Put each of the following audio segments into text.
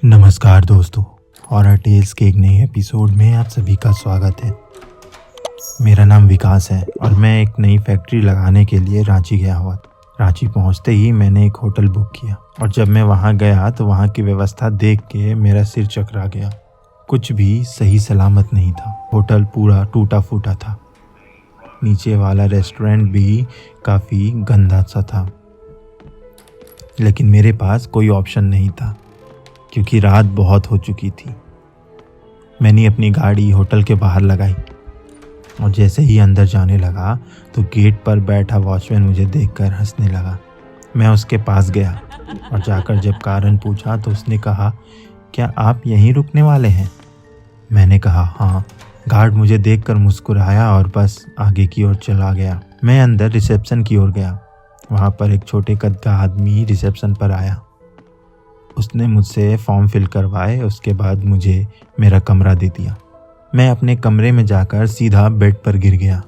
नमस्कार दोस्तों, horror tales के एक नए एपिसोड में आप सभी का स्वागत है। मेरा नाम विकास है और मैं एक नई फैक्ट्री लगाने के लिए रांची गया हुआ। रांची पहुंचते ही मैंने एक होटल बुक किया और जब मैं वहां गया तो वहां की व्यवस्था देख के मेरा सिर चकरा गया। कुछ भी सही सलामत नहीं था। होटल पूरा टूटा फूटा था। नीचे वाला रेस्टोरेंट भी काफ़ी गंदा सा था, लेकिन मेरे पास कोई ऑप्शन नहीं था क्योंकि रात बहुत हो चुकी थी। मैंने अपनी गाड़ी होटल के बाहर लगाई और जैसे ही अंदर जाने लगा तो गेट पर बैठा वॉचमैन मुझे देखकर हंसने लगा। मैं उसके पास गया और जाकर जब कारण पूछा तो उसने कहा, क्या आप यहीं रुकने वाले हैं? मैंने कहा हाँ। गार्ड मुझे देखकर मुस्कुराया और बस आगे की ओर चला गया। मैं अंदर रिसेप्शन की ओर गया। वहाँ पर एक छोटे कद का आदमी रिसेप्शन पर आया। उसने मुझसे फॉर्म फिल करवाए। उसके बाद मुझे मेरा कमरा दे दिया। मैं अपने कमरे में जाकर सीधा बेड पर गिर गया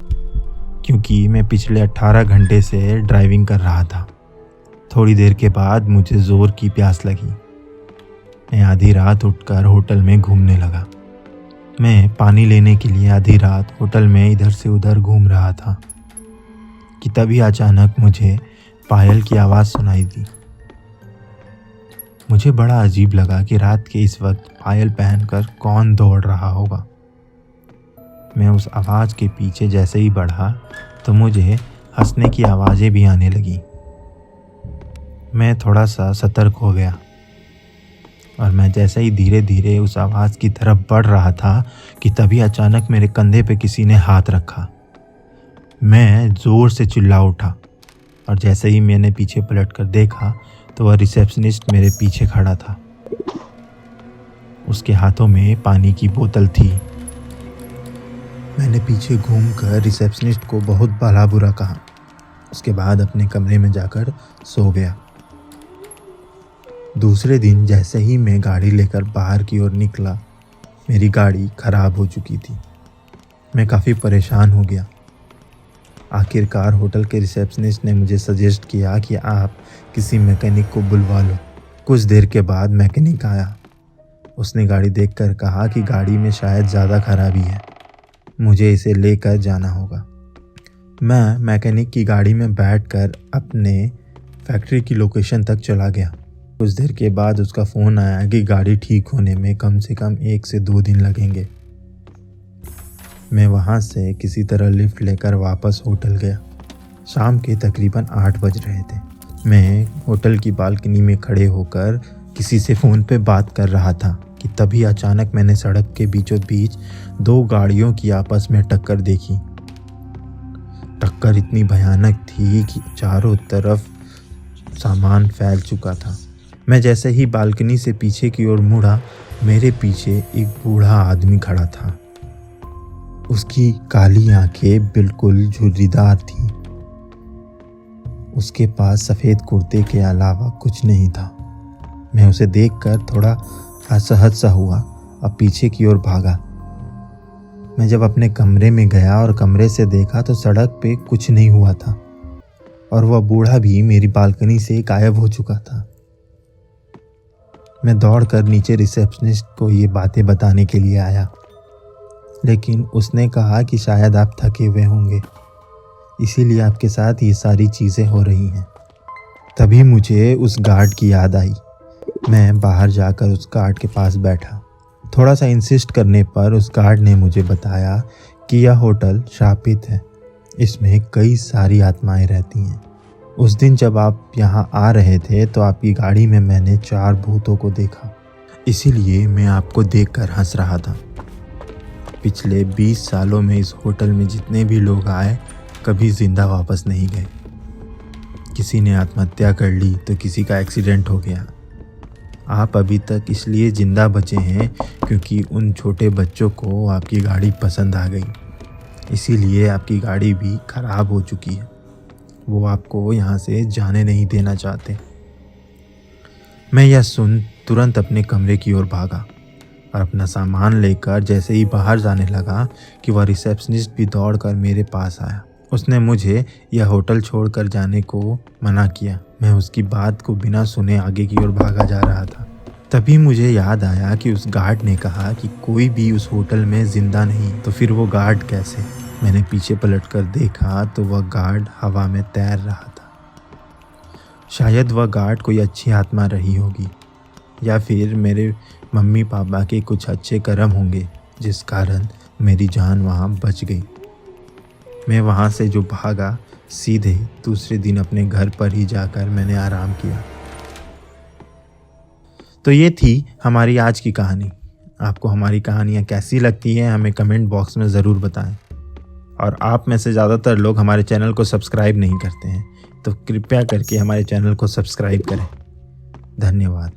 क्योंकि मैं पिछले 18 घंटे से ड्राइविंग कर रहा था। थोड़ी देर के बाद मुझे ज़ोर की प्यास लगी। मैं आधी रात उठकर होटल में घूमने लगा। मैं पानी लेने के लिए आधी रात होटल में इधर से उधर घूम रहा था कि तभी अचानक मुझे पायल की आवाज़ सुनाई दी। मुझे बड़ा अजीब लगा कि रात के इस वक्त पायल पहनकर कौन दौड़ रहा होगा। मैं उस आवाज़ के पीछे जैसे ही बढ़ा तो मुझे हंसने की आवाज़ें भी आने लगी। मैं थोड़ा सा सतर्क हो गया और मैं जैसे ही धीरे धीरे उस आवाज़ की तरफ बढ़ रहा था कि तभी अचानक मेरे कंधे पे किसी ने हाथ रखा। मैं ज़ोर से चिल्ला उठा और जैसे ही मैंने पीछे पलटकर देखा तो वह रिसेप्शनिस्ट मेरे पीछे खड़ा था। उसके हाथों में पानी की बोतल थी। मैंने पीछे घूमकर रिसेप्शनिस्ट को बहुत भला बुरा कहा। उसके बाद अपने कमरे में जाकर सो गया। दूसरे दिन जैसे ही मैं गाड़ी लेकर बाहर की ओर निकला, मेरी गाड़ी खराब हो चुकी थी। मैं काफ़ी परेशान हो गया। आखिरकार होटल के रिसेप्शनिस्ट ने मुझे सजेस्ट किया कि आप किसी मैकेनिक को बुलवा लो। कुछ देर के बाद मैकेनिक आया। उसने गाड़ी देखकर कहा कि गाड़ी में शायद ज़्यादा खराबी है, मुझे इसे लेकर जाना होगा। मैं मैकेनिक की गाड़ी में बैठकर अपने फैक्ट्री की लोकेशन तक चला गया। कुछ देर के बाद उसका फ़ोन आया कि गाड़ी ठीक होने में कम से कम 1 से 2 दिन लगेंगे। मैं वहाँ से किसी तरह लिफ्ट लेकर वापस होटल गया। शाम के तकरीबन 8 बज रहे थे। मैं होटल की बालकनी में खड़े होकर किसी से फ़ोन पे बात कर रहा था कि तभी अचानक मैंने सड़क के बीचों बीच 2 गाड़ियों की आपस में टक्कर देखी। टक्कर इतनी भयानक थी कि चारों तरफ सामान फैल चुका था। मैं जैसे ही बालकनी से पीछे की ओर मुड़ा, मेरे पीछे एक बूढ़ा आदमी खड़ा था। उसकी काली आंखें बिल्कुल झुर्रीदार थीं। उसके पास सफ़ेद कुर्ते के अलावा कुछ नहीं था। मैं उसे देखकर थोड़ा असहज सा हुआ और पीछे की ओर भागा। मैं जब अपने कमरे में गया और कमरे से देखा तो सड़क पे कुछ नहीं हुआ था और वह बूढ़ा भी मेरी बालकनी से गायब हो चुका था। मैं दौड़कर नीचे रिसेप्शनिस्ट को ये बातें बताने के लिए आया, लेकिन उसने कहा कि शायद आप थके हुए होंगे, इसीलिए आपके साथ ये सारी चीज़ें हो रही हैं। तभी मुझे उस गार्ड की याद आई। मैं बाहर जाकर उस गार्ड के पास बैठा। थोड़ा सा इंसिस्ट करने पर उस गार्ड ने मुझे बताया कि यह होटल शापित है, इसमें कई सारी आत्माएं रहती हैं। उस दिन जब आप यहाँ आ रहे थे तो आपकी गाड़ी में मैंने 4 भूतों को देखा, इसीलिए मैं आपको देखकर हंस रहा था। पिछले 20 सालों में इस होटल में जितने भी लोग आए, कभी जिंदा वापस नहीं गए। किसी ने आत्महत्या कर ली तो किसी का एक्सीडेंट हो गया। आप अभी तक इसलिए ज़िंदा बचे हैं क्योंकि उन छोटे बच्चों को आपकी गाड़ी पसंद आ गई, इसीलिए आपकी गाड़ी भी ख़राब हो चुकी है। वो आपको यहाँ से जाने नहीं देना चाहते। मैं यह सुन तुरंत अपने कमरे की ओर भागा और अपना सामान लेकर जैसे ही बाहर जाने लगा कि वह रिसेप्शनिस्ट भी दौड़कर मेरे पास आया उसने मुझे यह होटल छोड़कर जाने को मना किया। मैं उसकी बात को बिना सुने आगे की ओर भागा जा रहा था। तभी मुझे याद आया कि उस गार्ड ने कहा कि कोई भी उस होटल में जिंदा नहीं, तो फिर वो गार्ड कैसे? मैंने पीछे पलटकर देखा तो वह गार्ड हवा में तैर रहा था। शायद वह गार्ड कोई अच्छी आत्मा रही होगी, या फिर मेरे मम्मी पापा के कुछ अच्छे कर्म होंगे जिस कारण मेरी जान वहाँ बच गई। मैं वहाँ से जो भागा, सीधे दूसरे दिन अपने घर पर ही जाकर मैंने आराम किया। तो ये थी हमारी आज की कहानी। आपको हमारी कहानियाँ कैसी लगती हैं हमें कमेंट बॉक्स में ज़रूर बताएं। और आप में से ज़्यादातर लोग हमारे चैनल को सब्सक्राइब नहीं करते हैं, तो कृपया करके हमारे चैनल को सब्सक्राइब करें। धन्यवाद।